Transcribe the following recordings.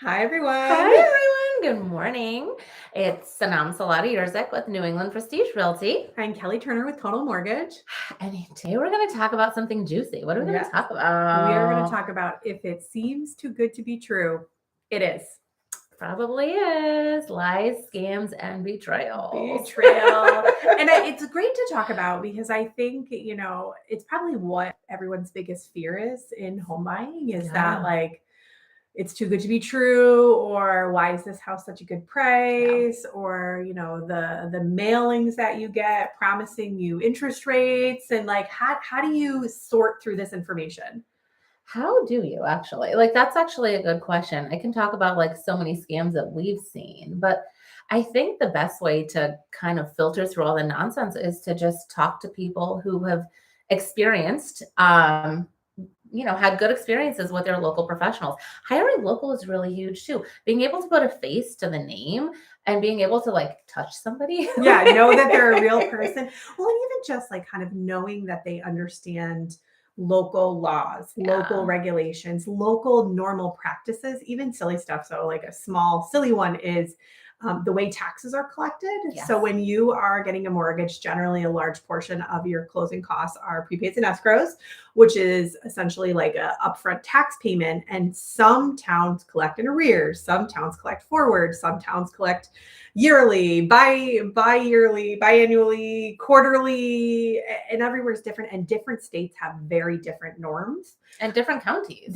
Hi, everyone. Hi, everyone. Good morning. It's Sanam Solati, Yurczyk with New England Prestige Realty. I'm Kelly Turner with Total Mortgage. And today we're going to talk about something juicy. What are we going Yes. to talk We are going to about? talk about if it seems too good to be true. It is. Probably is lies, scams, and betrayals. Betrayal. And it's great to talk about because I think, it's probably what everyone's biggest fear is in home buying is that like, it's too good to be true, or why is this house such a good price, or the mailings that you get promising you interest rates, and like how do you sort through this information? How do you actually? Like, that's actually a good question. I can talk about like so many scams that we've seen, but I think the best way to kind of filter through all the nonsense is to just talk to people who have experienced, had good experiences with their local professionals. Hiring local is really huge too. Being able to put a face to the name and being able to like touch somebody. Yeah, know that they're a real person. Well, and even just like kind of knowing that they understand local laws, local regulations, local normal practices, even silly stuff. So, like a small, silly one is the way taxes are collected. Yes. So, when you are getting a mortgage, generally a large portion of your closing costs are prepaids and escrows, which is essentially like a upfront tax payment. And some towns collect in arrears, some towns collect forward, some towns collect yearly, bi-yearly, biannually, quarterly, and everywhere is different. And different states have very different norms. And different counties.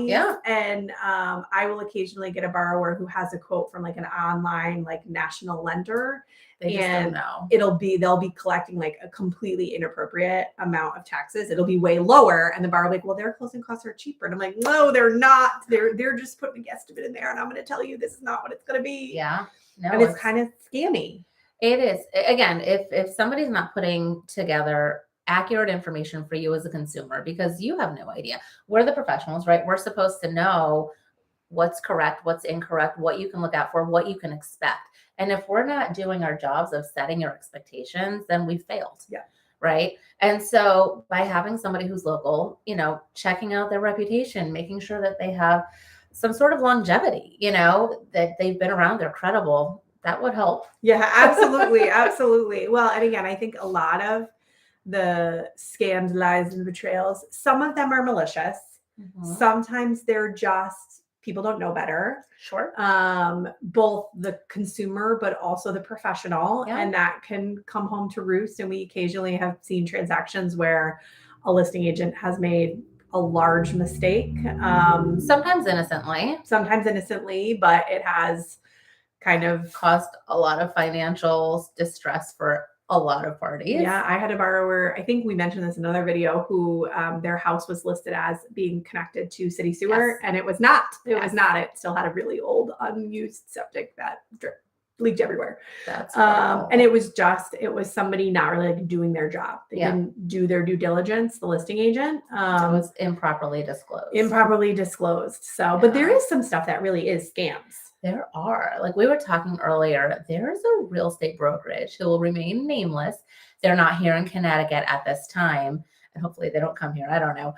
Yeah. And I will occasionally get a borrower who has a quote from like an online, like national lender. They just don't know. They'll be collecting like a completely inappropriate amount of taxes. It'll be way lower. And the borrower will be like, well, their closing costs are cheaper. And I'm like, no, they're not. They're just putting a guesstimate in there. And I'm going to tell you, this is not what it's going to be. Yeah. No, and it's kind of scammy. It is. Again, if somebody's not putting together accurate information for you as a consumer, because you have no idea. We're the professionals, right? We're supposed to know what's correct, what's incorrect, what you can look out for, what you can expect. And if we're not doing our jobs of setting your expectations, then we failed. Yeah. Right. And so by having somebody who's local, checking out their reputation, making sure that they have some sort of longevity, that they've been around, they're credible, that would help. Yeah, absolutely. Absolutely. Well, and again, I think a lot of the scams, lies, and betrayals, some of them are malicious. Mm-hmm. Sometimes they're just people don't know better. Sure. Both the consumer, but also the professional. Yeah. And that can come home to roost. And we occasionally have seen transactions where a listing agent has made a large mistake. Sometimes innocently, but it has kind of caused a lot of financial distress for a lot of parties. Yeah, I had a borrower, I think we mentioned this in another video, who their house was listed as being connected to city sewer, and it was not. It was not. It still had a really old, unused septic that leaked everywhere. That's and it was somebody not really doing their job. They didn't do their due diligence, the listing agent. It was improperly disclosed. So, but there is some stuff that really is scams. There are. Like we were talking earlier, there's a real estate brokerage who will remain nameless. They're not here in Connecticut at this time. And hopefully they don't come here. I don't know.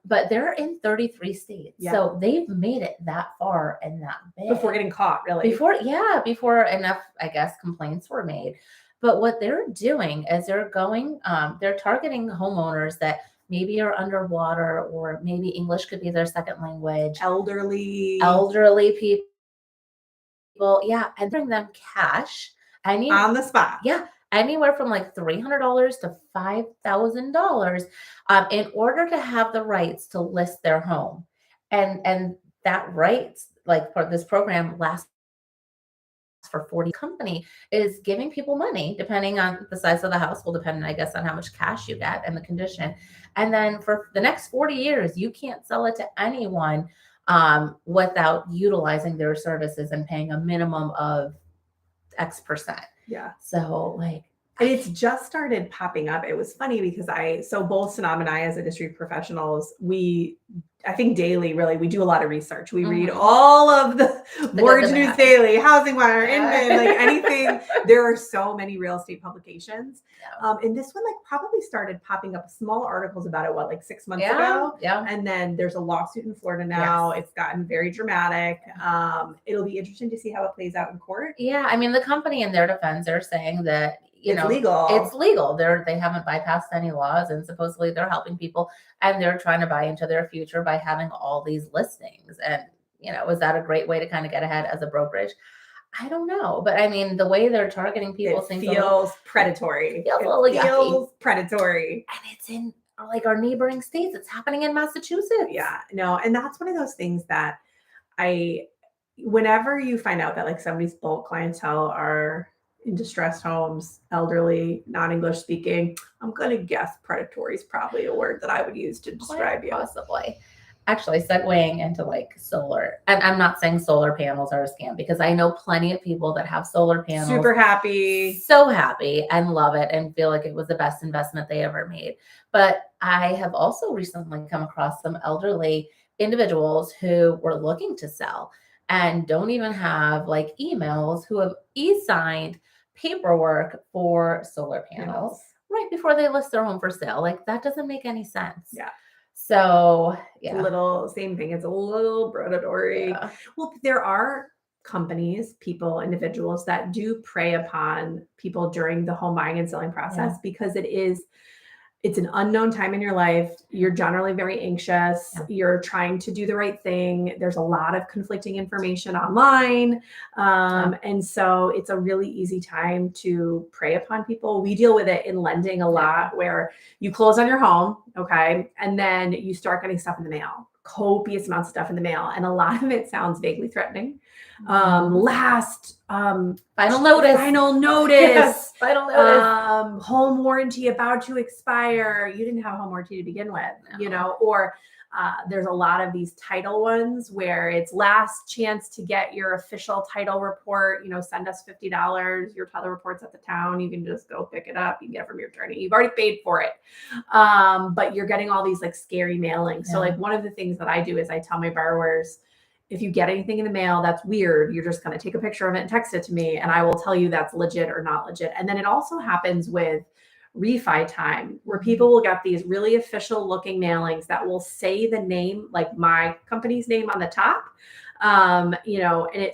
But they're in 33 states. Yeah. So they've made it that far and that big. Before getting caught, really. Before enough, I guess, complaints were made. But what they're doing is they're targeting homeowners that maybe are underwater, or maybe English could be their second language. Elderly people. Yeah, and bring them cash. On the spot. Yeah, anywhere from like $300 to $5,000 in order to have the rights to list their home. And that rights, like for this program, lasts for 40. Company is giving people money, depending on the size of the house, will depend, I guess, on how much cash you get and the condition. And then for the next 40 years, you can't sell it to anyone without utilizing their services and paying a minimum of X percent. Yeah. So and it's just started popping up. It was funny because both Sanam and I, as industry professionals, we I think daily, really, we do a lot of research. We read Mhm. all of the Mortgage the News bad. Daily, Housing Wire, Yeah. Inman, like anything. There are so many real estate publications. Yeah. And this one like probably started popping up small articles about it, like 6 months Yeah. ago. Yeah. And then there's a lawsuit in Florida now. Yes. It's gotten very dramatic. It'll be interesting to see how it plays out in court. Yeah. I mean, the company in their defense are saying that, It's legal. It's legal. They haven't bypassed any laws, and supposedly they're helping people, and they're trying to buy into their future by having all these listings. And, is that a great way to kind of get ahead as a brokerage? I don't know. But I mean, the way they're targeting people feels predatory. Feels a little yucky. Feels predatory. And it's in like our neighboring states. It's happening in Massachusetts. Yeah, no. And that's one of those things that whenever you find out that like somebody's bulk clientele are in distressed homes, elderly, non-English speaking, I'm going to guess predatory is probably a word that I would use to describe you. Possibly. Actually, segueing into like solar, and I'm not saying solar panels are a scam, because I know plenty of people that have solar panels. Super happy. So happy and love it and feel like it was the best investment they ever made. But I have also recently come across some elderly individuals who were looking to sell and don't even have like emails, who have e-signed paperwork for solar panels right before they list their home for sale. Like, that doesn't make any sense. Yeah. So yeah, same thing. It's a little predatory. Yeah. Well, there are companies, people, individuals that do prey upon people during the home buying and selling process, because it's an unknown time in your life. You're generally very anxious. Yeah. You're trying to do the right thing. There's a lot of conflicting information online. And so it's a really easy time to prey upon people. We deal with it in lending a lot, where you close on your home, okay, and then you start getting stuff in the mail, copious amounts of stuff in the mail. And a lot of it sounds vaguely threatening. Final notice. Yes, final notice. Home warranty about to expire. You didn't have a home warranty to begin with, or there's a lot of these title ones where it's last chance to get your official title report. Send us $50. Your title report's at the town. You can just go pick it up. You can get it from your attorney. You've already paid for it. But you're getting all these like scary mailings. So like one of the things that I do is I tell my borrowers, if you get anything in the mail that's weird, you're just going to take a picture of it and text it to me, and I will tell you that's legit or not legit. And then it also happens with refi time, where people will get these really official looking mailings that will say the name, like my company's name on the top. And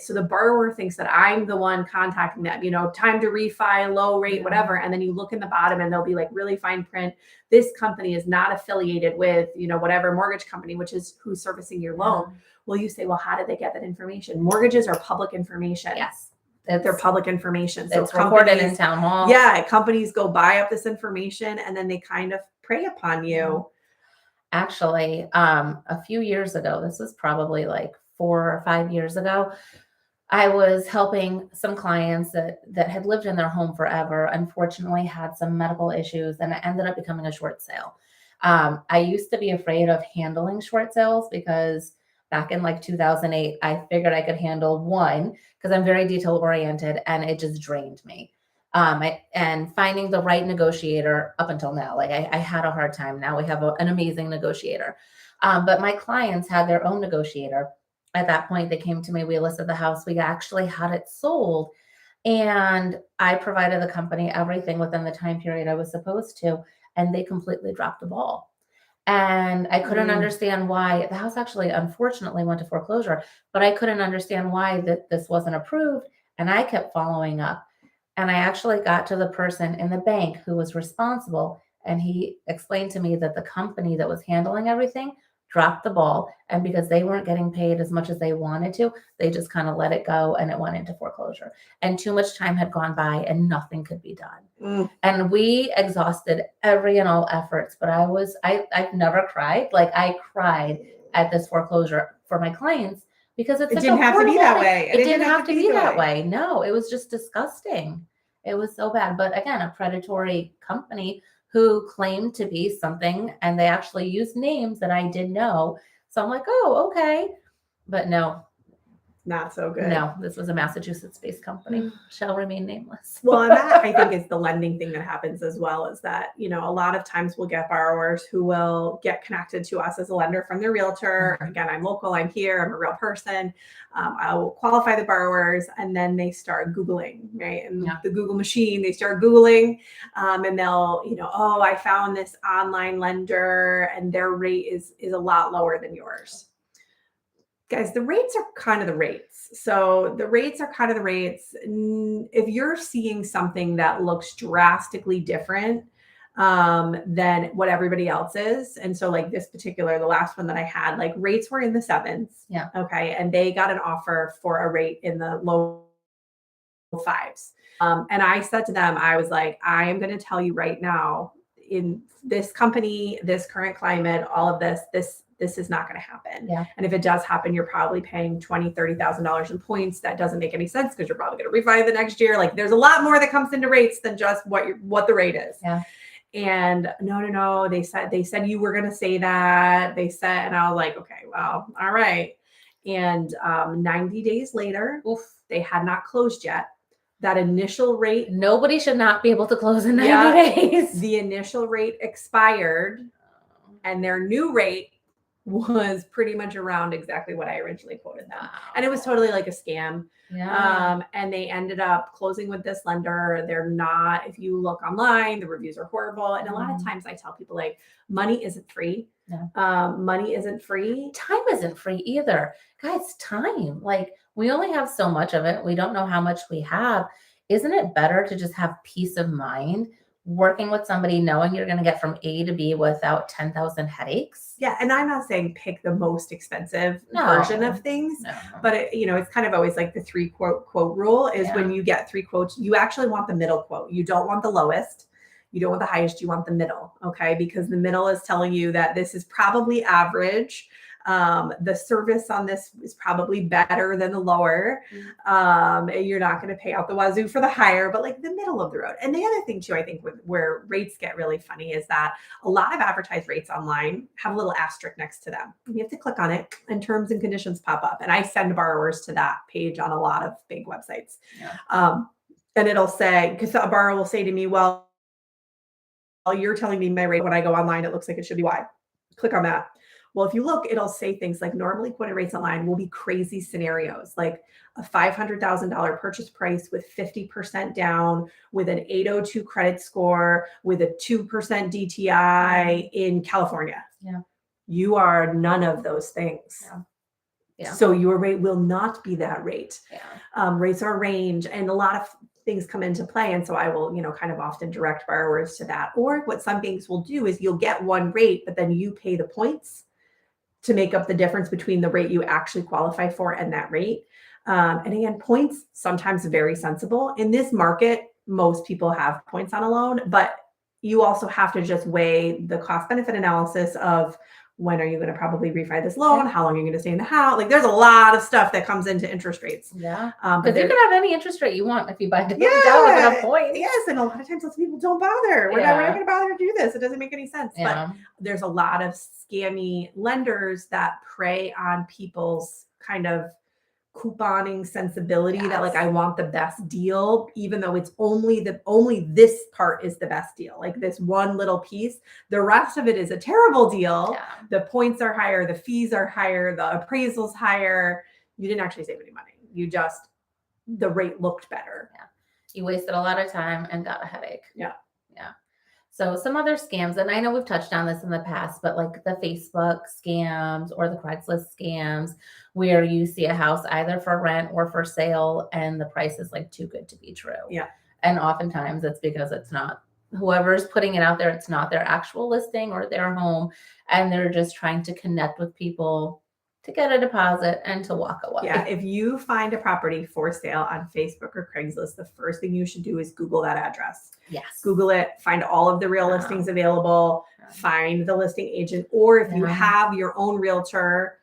so the borrower thinks that I'm the one contacting them, time to refi, low rate, whatever. And then you look in the bottom and they'll be like really fine print. This company is not affiliated with, whatever mortgage company, which is who's servicing your loan. Well, you say, well, how did they get that information? Mortgages are public information. Yes. They're public information. So it's reported in town hall. Yeah. Companies go buy up this information and then they kind of prey upon you. Actually, a few years ago, this was probably like 4 or 5 years ago, I was helping some clients that had lived in their home forever, unfortunately had some medical issues, and it ended up becoming a short sale. I used to be afraid of handling short sales because back in like 2008, I figured I could handle one because I'm very detail oriented, and it just drained me. And finding the right negotiator up until now, like I had a hard time. Now we have an amazing negotiator. But my clients had their own negotiator. At that point, they came to me, we listed the house, we actually had it sold, and I provided the company everything within the time period I was supposed to, and they completely dropped the ball. And I couldn't understand why. The house actually, unfortunately, went to foreclosure, but I couldn't understand why this wasn't approved. And I kept following up. And I actually got to the person in the bank who was responsible. And he explained to me that the company that was handling everything dropped the ball. And because they weren't getting paid as much as they wanted to, they just kind of let it go and it went into foreclosure. And too much time had gone by and nothing could be done. And we exhausted every and all efforts. But I've never cried. Like I cried at this foreclosure for my clients because it didn't have to be that way. It didn't have to be that way. No, it was just disgusting. It was so bad. But again, a predatory company who claimed to be something, and they actually used names that I didn't know. So I'm like, oh, okay. But no. not so good. No, this was a Massachusetts-based company. Shall remain nameless. Well, and that I think is the lending thing that happens as well, is that, a lot of times we'll get borrowers who will get connected to us as a lender from their realtor. Again, I'm local, I'm here, I'm a real person. I will qualify the borrowers, and then they start Googling, right? And the Google machine, they start Googling, and they'll, oh, I found this online lender and their rate is a lot lower than yours. Guys, the rates are kind of the rates. So the rates are kind of the rates. If you're seeing something that looks drastically different than what everybody else is, and so like this particular, the last one that I had, like rates were in the 7s. Yeah. Okay. And they got an offer for a rate in the low 5s. And I said to them, I was like, I am going to tell you right now, in this company, this current climate, all of this is not going to happen. Yeah. And if it does happen, you're probably paying $20,000, $30,000 in points. That doesn't make any sense because you're probably going to refi the next year. Like there's a lot more that comes into rates than just what the rate is. Yeah. And no. They said you were going to say that. They said, and I was like, okay, well, all right. And 90 days later, they had not closed yet. That initial rate. Nobody should not be able to close in 90 days. The initial rate expired and their new rate was pretty much around exactly what I originally quoted them. Wow. And it was totally like a scam. Yeah. And they ended up closing with this lender. They're not, if you look online, the reviews are horrible. And a lot of times I tell people like, money isn't free. No. Money isn't free. Time isn't free either. Guys, time. Like we only have so much of it. We don't know how much we have. Isn't it better to just have peace of mind working with somebody, knowing you're going to get from A to B without 10,000 headaches? Yeah. And I'm not saying pick the most expensive version of things, but it's kind of always like the 3 quote rule is when you get 3 quotes, you actually want the middle quote. You don't want the lowest. You don't want the highest. You want the middle. Okay. Because the middle is telling you that this is probably average. The service on this is probably better than the lower. You're not going to pay out the wazoo for the higher, but like the middle of the road. And the other thing too, I think where rates get really funny is that a lot of advertised rates online have a little asterisk next to them. You have to click on it and terms and conditions pop up. And I send borrowers to that page on a lot of big websites. Yeah. And it'll say, because a borrower will say to me, well, you're telling me my rate when I go online, it looks like it should be Y. Click on that. Well, if you look, it'll say things like normally quoted rates online will be crazy scenarios, like a $500,000 purchase price with 50% down, with an 802 credit score, with a 2% DTI in California. Yeah. You are none of those things. Yeah. Yeah. So your rate will not be that rate. Yeah. Rates are range, and a lot of things come into play. And so I will, kind of often direct borrowers to that. Or what some banks will do is you'll get one rate, but then you pay the points to make up the difference between the rate you actually qualify for and that rate. And again, points, sometimes very sensible. In this market, most people have points on a loan, but you also have to just weigh the cost benefit analysis of when are you going to probably refi this loan? How long are you going to stay in the house? Like there's a lot of stuff that comes into interest rates. Yeah. But you can have any interest rate you want if you buy down with enough points. Yes. And a lot of times those people don't bother. We're not going to bother to do this. It doesn't make any sense. Yeah. But there's a lot of scammy lenders that prey on people's kind of couponing sensibility that like, I want the best deal, even though it's only this part is the best deal. Like this one little piece, the rest of it is a terrible deal. Yeah. The points are higher. The fees are higher. The appraisal's higher. You didn't actually save any money. The rate looked better. Yeah. You wasted a lot of time and got a headache. Yeah. Yeah. So some other scams, and I know we've touched on this in the past, but like the Facebook scams or the Craigslist scams, where you see a house either for rent or for sale and the price is like too good to be true. Yeah. And oftentimes it's because it's not whoever's putting it out there. It's not their actual listing or their home. And they're just trying to connect with people to get a deposit and to walk away. Yeah. If you find a property for sale on Facebook or Craigslist, the first thing you should do is Google that address. Yes. Google it, find all of the real listings available, find the listing agent, or if you have your own realtor,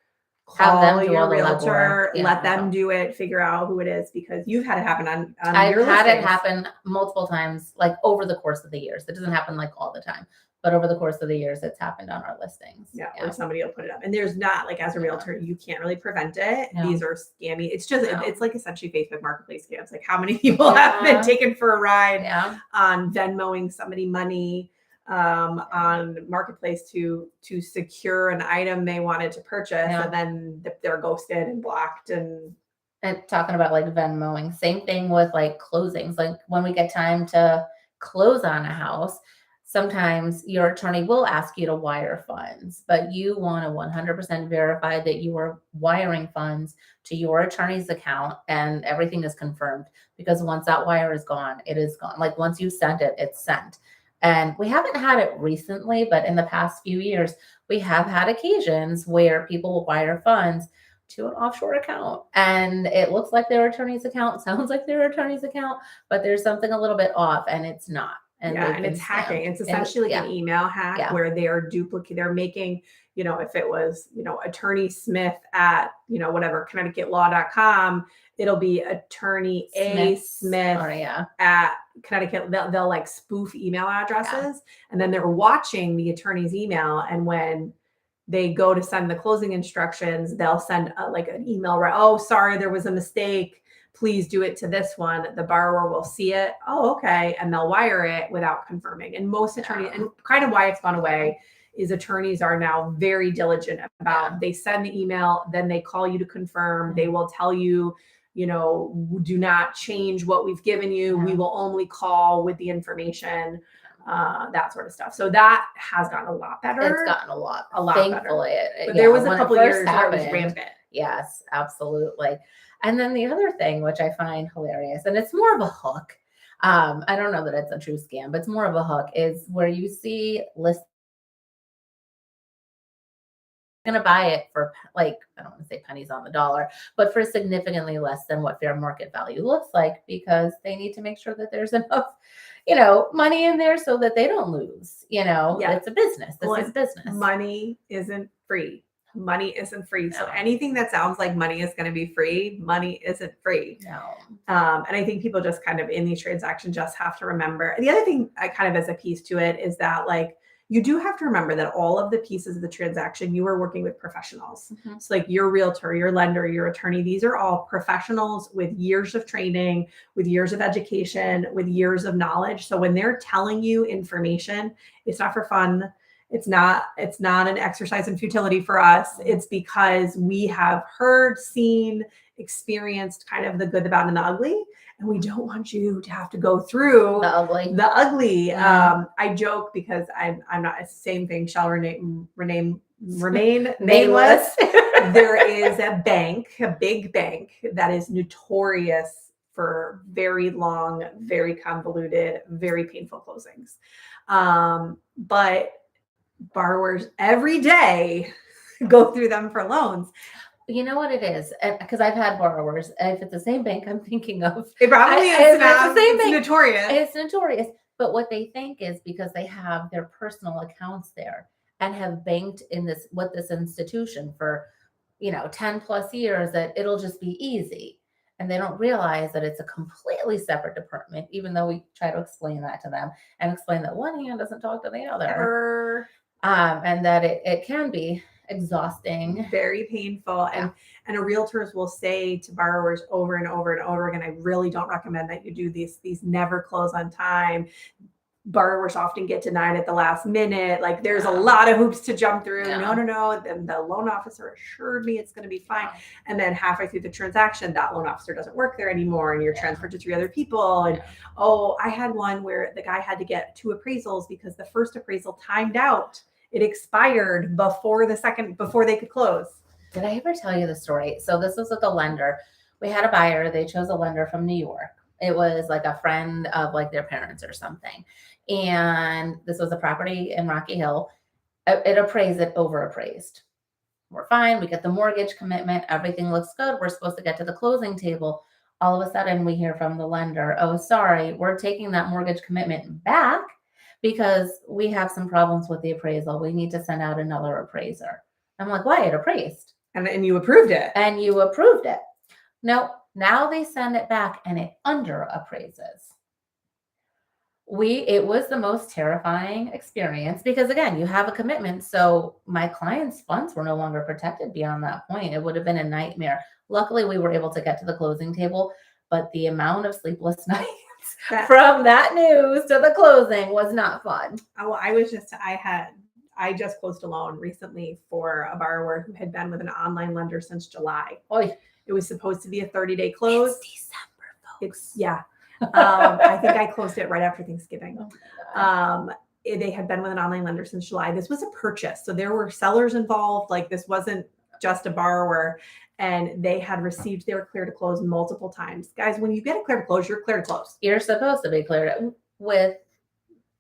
call your realtor, let them do it, figure out who it is, because you've had it happen on I've had it happen multiple times, like over the course of the years. It doesn't happen like all the time, but over the course of the years, it's happened on our listings. Yeah, or somebody will put it up. And there's not, like, as a realtor, you can't really prevent it. No. These are scammy. It's just, No. it's like essentially Facebook marketplace scams. Like, how many people have been taken for a ride on Venmoing somebody money on marketplace to secure an item they wanted to purchase, and then they're ghosted and blocked. And talking about like Venmoing, same thing with like closings. Like when we get time to close on a house, sometimes your attorney will ask you to wire funds, but you want to 100% verify that you are wiring funds to your attorney's account and everything is confirmed, because once that wire is gone, it is gone. Like once you send it, it's sent. And we haven't had it recently, but in the past few years, we have had occasions where people will wire funds to an offshore account, and it looks like their attorney's account, sounds like their attorney's account, but there's something a little bit off, and it's not. And it's hacking. It's essentially like an email hack where they are duplicating. They're making, if it was, attorney Smith at, whatever, ConnecticutLaw.com, it'll be attorney A. Smith at Connecticut. They'll like spoof email addresses, and then they're watching the attorney's email. And when they go to send the closing instructions, they'll send like an email, right? Oh, sorry, there was a mistake. Please do it to this one. The borrower will see it. Oh, okay. And they'll wire it without confirming. And most attorneys, and kind of why it's gone away, is attorneys are now very diligent about, they send the email, then they call you to confirm. They will tell you, do not change what we've given you. We will only call with the information, that sort of stuff. So that has gotten a lot better. It's gotten a lot thankfully, better. But there was a couple years where it was rampant. Yes, absolutely. And then the other thing, which I find hilarious, and it's more of a hook. I don't know that it's a true scam, but it's more of a hook, is where you see listings going to buy it for, like, I don't want to say pennies on the dollar, but for significantly less than what fair market value looks like, because they need to make sure that there's enough, money in there so that they don't lose. It's a business. This is business. Money isn't free. Money isn't free. So anything that sounds like money is going to be free, money isn't free. No. And I think people just kind of in these transactions just have to remember. The other thing I kind of as a piece to it is that, like, you do have to remember that all of the pieces of the transaction, you are working with professionals. So like your realtor, your lender, your attorney, these are all professionals with years of training, with years of education, with years of knowledge. So when they're telling you information, it's not for fun. It's not an exercise in futility for us. It's because we have heard, seen, experienced kind of the good, the bad, and the ugly. And we don't want you to have to go through the ugly. I joke because I'm not, same thing shall remain nameless. There is a big bank that is notorious for very long, very convoluted, very painful closings. But borrowers every day go through them for loans. You know what it is? Because I've had borrowers, if it's the same bank I'm thinking of. It probably is. It's the same bank. Notorious. It's notorious. But what they think is because they have their personal accounts there and have banked with this institution for, 10 plus years, that it'll just be easy. And they don't realize that it's a completely separate department, even though we try to explain that to them and explain that one hand doesn't talk to the other. And that it can be exhausting, very painful. And realtors will say to borrowers over and over and over again, I really don't recommend that you do these never close on time. Borrowers often get denied at the last minute. Like there's a lot of hoops to jump through. No. And the loan officer assured me it's going to be fine. And then halfway through the transaction, that loan officer doesn't work there anymore. And you're transferred to 3 other people. And I had one where the guy had to get 2 appraisals because the first appraisal timed out. It expired before they could close. Did I ever tell you the story? So this was with a lender. We had a buyer. They chose a lender from New York. It was like a friend of like their parents or something. And this was a property in Rocky Hill. It overappraised. We're fine. We get the mortgage commitment. Everything looks good. We're supposed to get to the closing table. All of a sudden we hear from the lender, oh, sorry, we're taking that mortgage commitment back because we have some problems with the appraisal. We need to send out another appraiser. I'm like, why? It appraised. And you approved it. No, now they send it back and it under appraises. It was the most terrifying experience because again, you have a commitment. So my clients' funds were no longer protected beyond that point. It would have been a nightmare. Luckily, we were able to get to the closing table, but the amount of sleepless nights from that news to the closing was not fun. Well, I just closed a loan recently for a borrower who had been with an online lender since July. Oy. It was supposed to be a 30-day close. It's December, folks. Yeah. I think I closed it right after Thanksgiving. Oh They had been with an online lender since July. This was a purchase. So there were sellers involved. Like this wasn't just a borrower. And they were clear to close multiple times. Guys, when you get a clear to close, you're clear to close. You're supposed to be clear with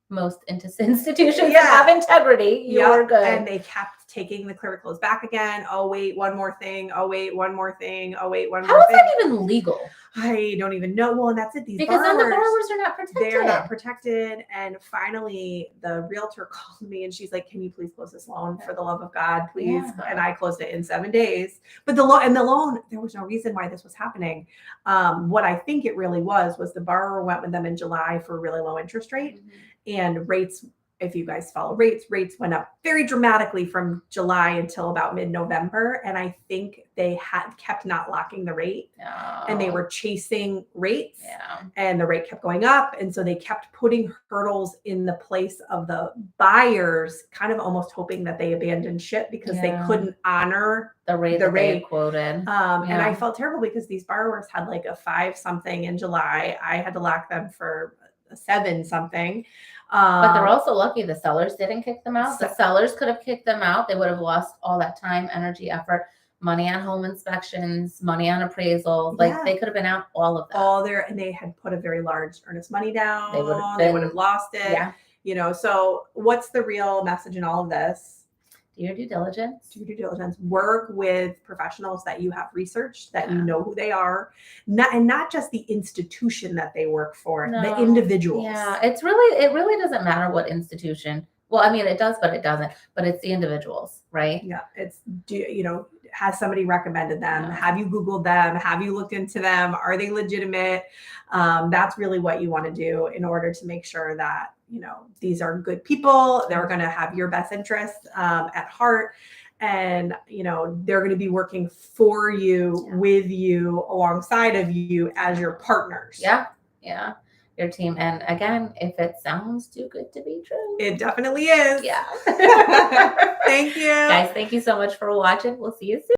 most institutions that have integrity. You're good. And they kept taking the clear to close back again. Oh, wait, one more thing. Oh, wait, one more thing. Oh, wait, one more thing. How is that even legal? I don't even know. Well, and that's it. Because then the borrowers are not protected. They're not protected. And finally, the realtor called me and she's like, "Can you please close this loan for the love of God, please?" Yeah. And I closed it in 7 days. But the loan, there was no reason why this was happening. What I think it really was the borrower went with them in July for a really low interest rate, and rates. If you guys follow rates went up very dramatically from July until about mid-November. And I think they had kept not locking the rate and they were chasing rates and the rate kept going up. And so they kept putting hurdles in the place of the buyers, kind of almost hoping that they abandoned ship because they couldn't honor the rate they quoted. And I felt terrible because these borrowers had like a 5 something in July. I had to lock them for a 7 something. But they're also lucky the sellers didn't kick them out. The sellers could have kicked them out. They would have lost all that time, energy, effort, money on home inspections, money on appraisal. Like they could have been out all of that. And they had put a very large earnest money down. They would have lost it. Yeah. So what's the real message in all of this? Do your due diligence. Do your due diligence. Work with professionals that you have researched, that you know who they are, not just the institution that they work for, the individuals. Yeah, it really doesn't matter what institution. Well, I mean, it does, but it doesn't. But it's the individuals, right? Yeah, has somebody recommended them? Have you Googled them? Have you looked into them? Are they legitimate? That's really what you want to do in order to make sure that, these are good people. They're going to have your best interests at heart. And, they're going to be working for you, with you, alongside of you as your partners. Yeah. Yeah. Your team. And again, if it sounds too good to be true, it definitely is. Yeah. Thank you. Guys, thank you so much for watching. We'll see you soon.